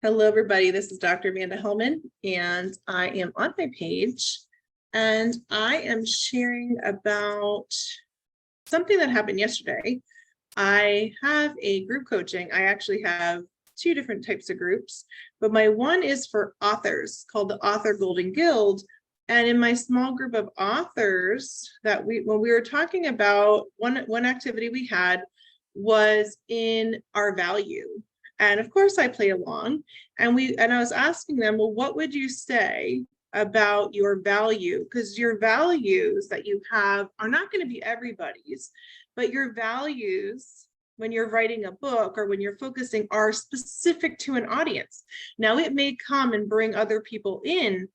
Hello, everybody. This is Dr. Amanda Helman, and I am on my page, and I am sharing about something that happened yesterday. I have a group coaching. I actually have two different types of groups, but my one is for authors called the Author Golden Guild. And in my small group of authors when we were talking about one activity we had was in our value. And of course I play along and I was asking them, well, what would you say about your value? Because your values that you have are not going to be everybody's, but your values when you're writing a book or when you're focusing are specific to an audience. Now it may come and bring other people in,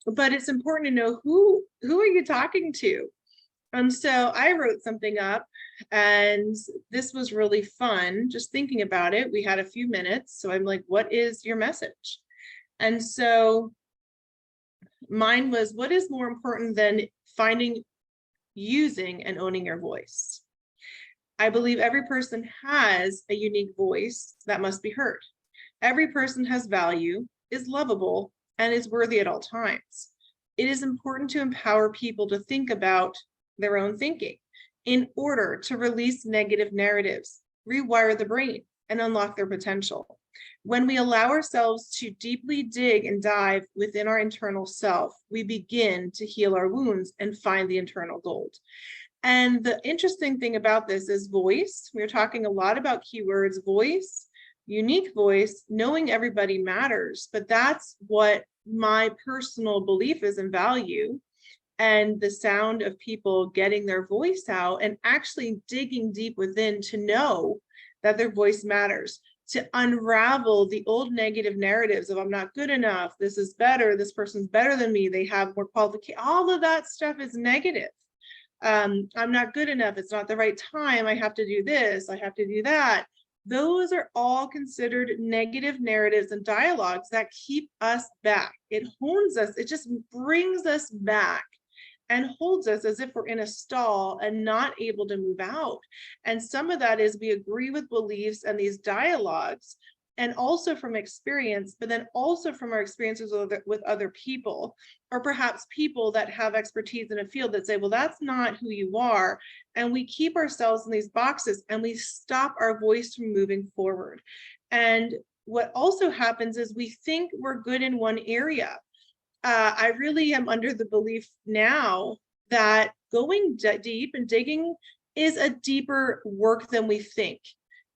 but it's important to know who are you talking to? And so I wrote something up, and this was really fun just thinking about it. We had a few minutes, so I'm like, what is your message? And so mine was, what is more important than finding, using, and owning your voice? I believe every person has a unique voice that must be heard. Every person has value, is lovable, and is worthy at all times. It is important to empower people to think about their own thinking in order to release negative narratives, rewire the brain, and unlock their potential. When we allow ourselves to deeply dig and dive within our internal self, we begin to heal our wounds and find the internal gold. And the interesting thing about this is voice. We're talking a lot about keywords, voice, unique voice, knowing everybody matters, but that's what my personal belief is and value. And the sound of people getting their voice out and actually digging deep within to know that their voice matters, to unravel the old negative narratives of I'm not good enough, this is better, this person's better than me, they have more qualification. All of that stuff is negative. I'm not good enough, it's not the right time, I have to do this, I have to do that. Those are all considered negative narratives and dialogues that keep us back. It hones us, it just brings us back and holds us as if we're in a stall and not able to move out. And some of that is we agree with beliefs and these dialogues, and also from experience, but then also from our experiences with other people, or perhaps people that have expertise in a field that say, well, that's not who you are. And we keep ourselves in these boxes and we stop our voice from moving forward. And what also happens is we think we're good in one area. I really am under the belief now that going deep and digging is a deeper work than we think.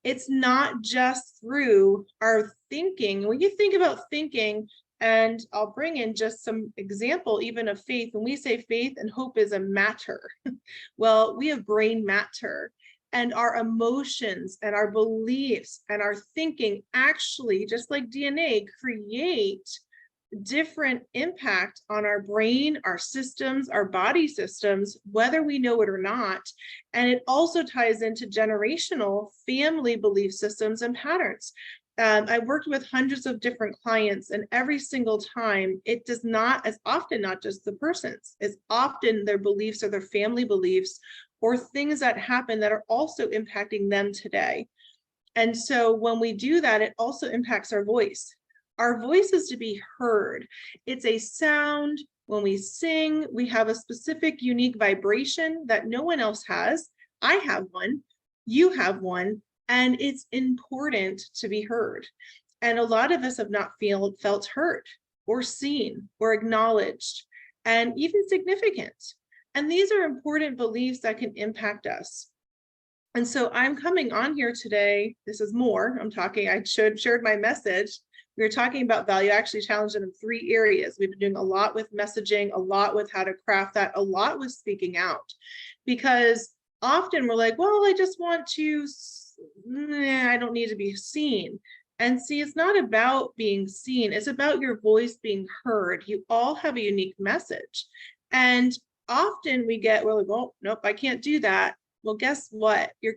It's not just through our thinking. When you think about thinking, and I'll bring in just some example even of faith. When we say faith and hope is a matter, well, we have brain matter, and our emotions and our beliefs and our thinking actually, just like DNA, create different impact on our brain, our systems, our body systems, whether we know it or not. And it also ties into generational family belief systems and patterns. I worked with hundreds of different clients, and every single time it does not, as often, not just the person's, it's often their beliefs or their family beliefs or things that happen that are also impacting them today. And so when we do that, it also impacts our voice. Our voice is to be heard. It's a sound. When we sing, we have a specific unique vibration that no one else has. I have one, you have one, and it's important to be heard. And a lot of us have not felt heard or seen or acknowledged and even significant. And these are important beliefs that can impact us. And so I'm coming on here today. This is more. I shared my message. We were talking about value. I actually challenged it in 3 areas. We've been doing a lot with messaging, a lot with how to craft that, a lot with speaking out. Because often we're like, well, I just want to, I don't need to be seen. And see, it's not about being seen. It's about your voice being heard. You all have a unique message. And often we're like, oh, nope, I can't do that. Well, guess what? You're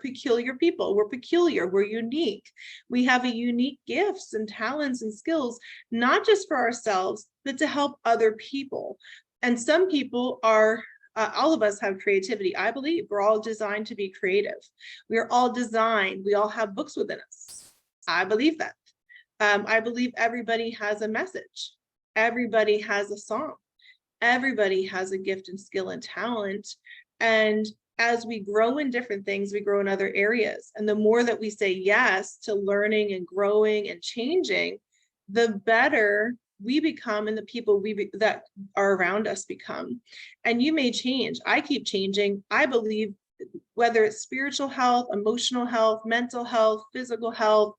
peculiar people. We're peculiar. We're unique. We have a unique gifts and talents and skills, not just for ourselves, but to help other people. And some people are, all of us have creativity. I believe we're all designed to be creative. We are all designed. We all have books within us. I believe that. I believe everybody has a message. Everybody has a song. Everybody has a gift and skill and talent. And as we grow in different things, we grow in other areas. And the more that we say yes to learning and growing and changing, the better we become and the people that are around us become. And you may change. I keep changing. I believe whether it's spiritual health, emotional health, mental health, physical health,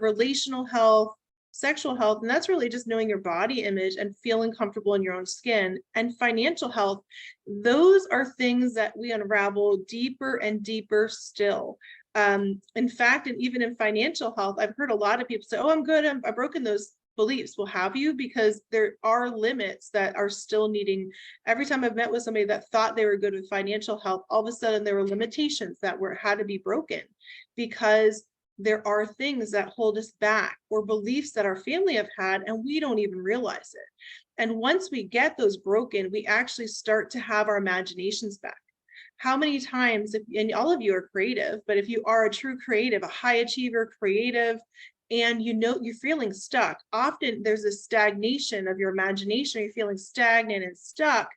relational health, sexual health, and that's really just knowing your body image and feeling comfortable in your own skin, and financial health. Those are things that we unravel deeper and deeper still. In fact, and even in financial health, I've heard a lot of people say, oh, I'm good, I've broken those beliefs. Well, have you? Because there are limits that are still needing. Every time I've met with somebody that thought they were good with financial health, all of a sudden there were limitations that had to be broken, because there are things that hold us back, or beliefs that our family have had and we don't even realize it. And once we get those broken, we actually start to have our imaginations back. How many times, and all of you are creative, but if you are a true creative, a high achiever, creative, and you're feeling stuck, often there's a stagnation of your imagination, you're feeling stagnant and stuck.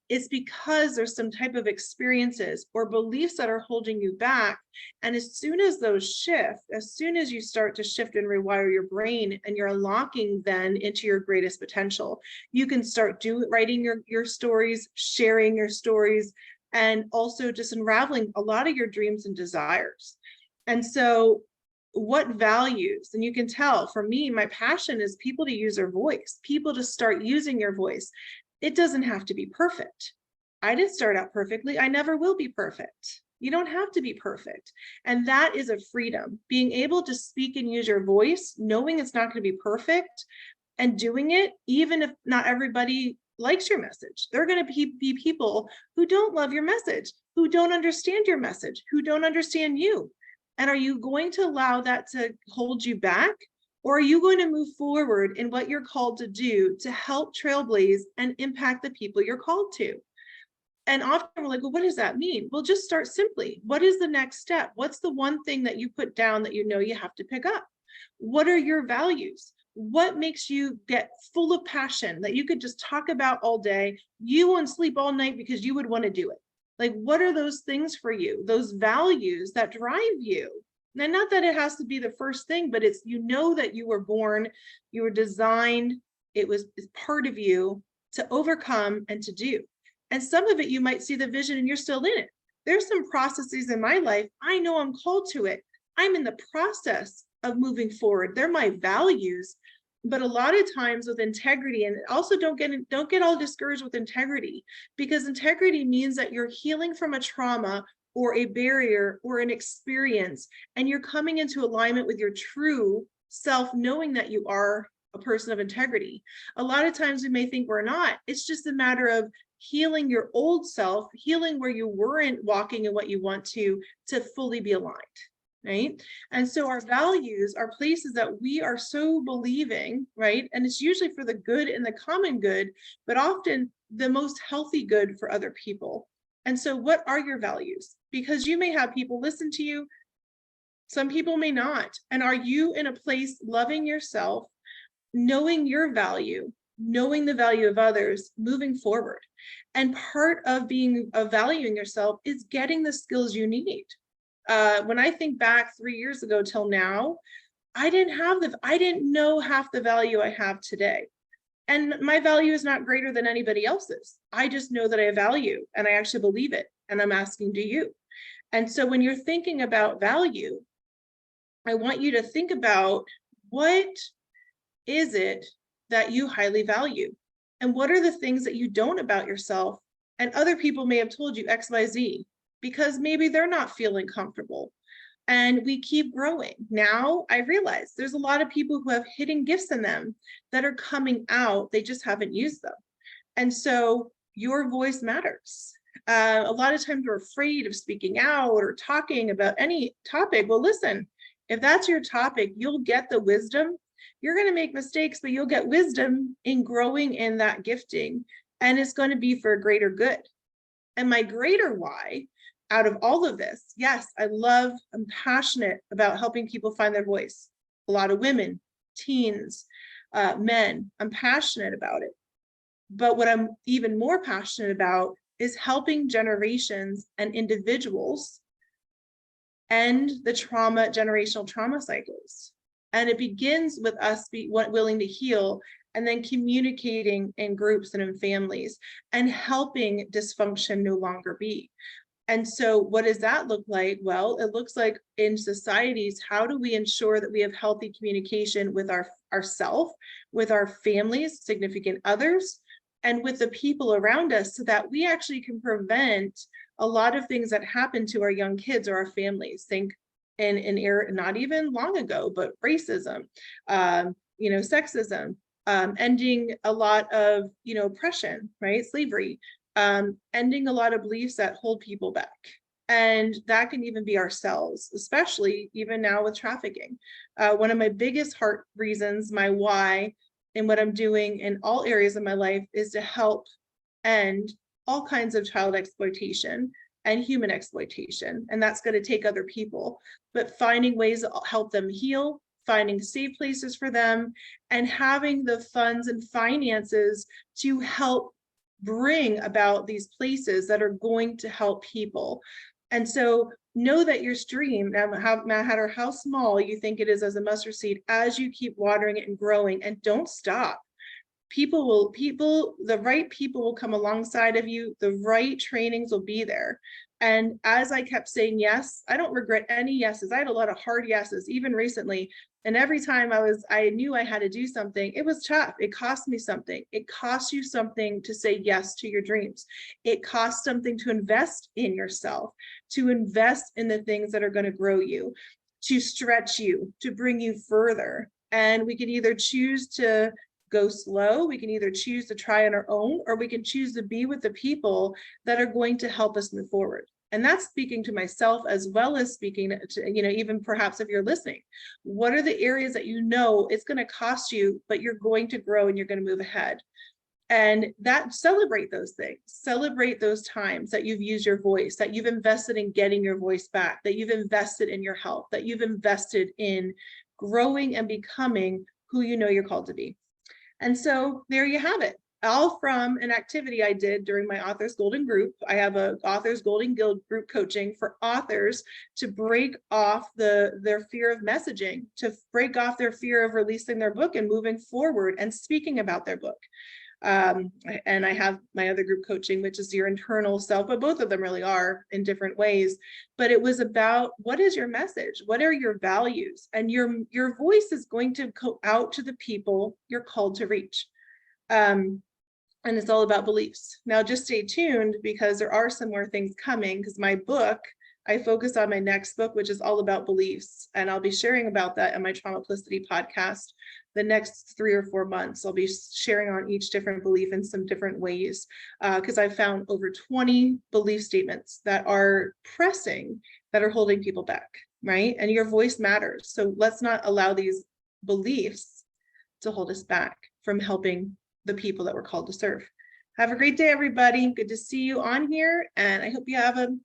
It's because there's some type of experiences or beliefs that are holding you back. And as soon as those shift, as soon as you start to shift and rewire your brain, and you're unlocking then into your greatest potential, you can start writing your stories, sharing your stories, and also just unraveling a lot of your dreams and desires. And so what values, and you can tell for me, my passion is people to use their voice, people to start using your voice. It doesn't have to be perfect. I didn't start out perfectly. I never will be perfect. You don't have to be perfect. And that is a freedom, being able to speak and use your voice, knowing it's not going to be perfect, and doing it, even if not everybody likes your message. There are going to be people who don't love your message, who don't understand your message, who don't understand you. And are you going to allow that to hold you back? Or are you going to move forward in what you're called to do to help trailblaze and impact the people you're called to? And often we're like, well, what does that mean? Well, just start simply. What is the next step? What's the one thing that you put down that you know you have to pick up? What are your values? What makes you get full of passion that you could just talk about all day? You won't sleep all night because you would want to do it. Like, what are those things for you? Those values that drive you? And not that it has to be the first thing, but it's, you know, that you were born, you were designed, it's part of you to overcome and to do. And some of it, you might see the vision and you're still in it. There's some processes in my life, I know I'm called to it. I'm in the process of moving forward. They're my values. But a lot of times with integrity, and also don't get all discouraged with integrity, because integrity means that you're healing from a trauma or a barrier or an experience, and you're coming into alignment with your true self, knowing that you are a person of integrity. A lot of times we may think we're not. It's just a matter of healing your old self, healing where you weren't walking in what you want to fully be aligned, right? And so our values are places that we are so believing, right? And it's usually for the good and the common good, but often the most healthy good for other people. And so what are your values? Because you may have people listen to you, some people may not. And are you in a place loving yourself, knowing your value, knowing the value of others, moving forward? And part of valuing yourself is getting the skills you need. When I think back 3 years ago till now, I didn't know half the value I have today. And my value is not greater than anybody else's. I just know that I have value and I actually believe it. And I'm asking, do you? And so when you're thinking about value, I want you to think about, what is it that you highly value? And what are the things that you don't about yourself? And other people may have told you X, Y, Z, because maybe they're not feeling comfortable. And we keep growing. Now I realize there's a lot of people who have hidden gifts in them that are coming out. They just haven't used them. And so your voice matters. A lot of times we're afraid of speaking out or talking about any topic. Well, listen, if that's your topic, you'll get the wisdom. You're going to make mistakes, but you'll get wisdom in growing in that gifting. And it's going to be for a greater good. And my greater why out of all of this, yes, I'm passionate about helping people find their voice. A lot of women, teens, men. I'm passionate about it. But what I'm even more passionate about is helping generations and individuals end the generational trauma cycles. And it begins with us willing to heal, and then communicating in groups and in families, and helping dysfunction no longer be. And so what does that look like? Well, it looks like in societies, how do we ensure that we have healthy communication with ourselves, with our families, significant others, and with the people around us, so that we actually can prevent a lot of things that happen to our young kids or our families. Think in an era not even long ago, but racism, sexism, ending a lot of, oppression, right? Slavery, ending a lot of beliefs that hold people back. And that can even be ourselves, especially even now with trafficking. One of my biggest heart reasons, my why, and what I'm doing in all areas of my life is to help end all kinds of child exploitation and human exploitation. And that's going to take other people, but finding ways that help them heal, finding safe places for them, and having the funds and finances to help bring about these places that are going to help people. And so know that your stream, no matter how small you think it is as a mustard seed, as you keep watering it and growing, and don't stop. The right people will come alongside of you. The right trainings will be there. And as I kept saying yes, I don't regret any yeses. I had a lot of hard yeses, even recently. And every time I knew I had to do something, it was tough. It cost me something. It costs you something to say yes to your dreams. It costs something to invest in yourself, to invest in the things that are going to grow you, to stretch you, to bring you further. And we can either choose to go slow, we can either choose to try on our own, or we can choose to be with the people that are going to help us move forward. And that's speaking to myself, as well as speaking to, even perhaps if you're listening, what are the areas that it's going to cost you, but you're going to grow and you're going to move ahead. And that, celebrate those things, celebrate those times that you've used your voice, that you've invested in getting your voice back, that you've invested in your health, that you've invested in growing and becoming who you're called to be. And so there you have it, all from an activity I did during my Authors Golden Group. I have a Authors Golden Guild group coaching for authors to break off their fear of messaging, to break off their fear of releasing their book and moving forward and speaking about their book. And I have my other group coaching, which is your internal self, but both of them really are in different ways. But it was about, what is your message? What are your values? And your voice is going to go out to the people you're called to reach. And it's all about beliefs. Now, just stay tuned, because there are some more things coming, because my book, I focus on my next book, which is all about beliefs. And I'll be sharing about that in my Traumaplicity podcast. The next 3 or 4 months, I'll be sharing on each different belief in some different ways, because I've found over 20 belief statements that are pressing, that are holding people back, right? And your voice matters. So let's not allow these beliefs to hold us back from helping the people that we're called to serve. Have a great day, everybody. Good to see you on here, and I hope you have a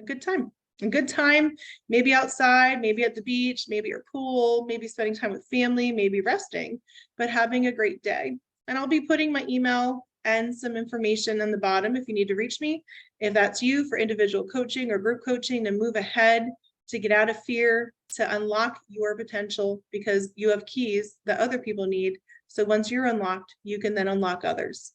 good time. A good time, maybe outside, maybe at the beach, maybe your pool, maybe spending time with family, maybe resting, but having a great day. And I'll be putting my email and some information on the bottom if you need to reach me. If that's you, for individual coaching or group coaching, to move ahead, to get out of fear, to unlock your potential, because you have keys that other people need. So once you're unlocked, you can then unlock others.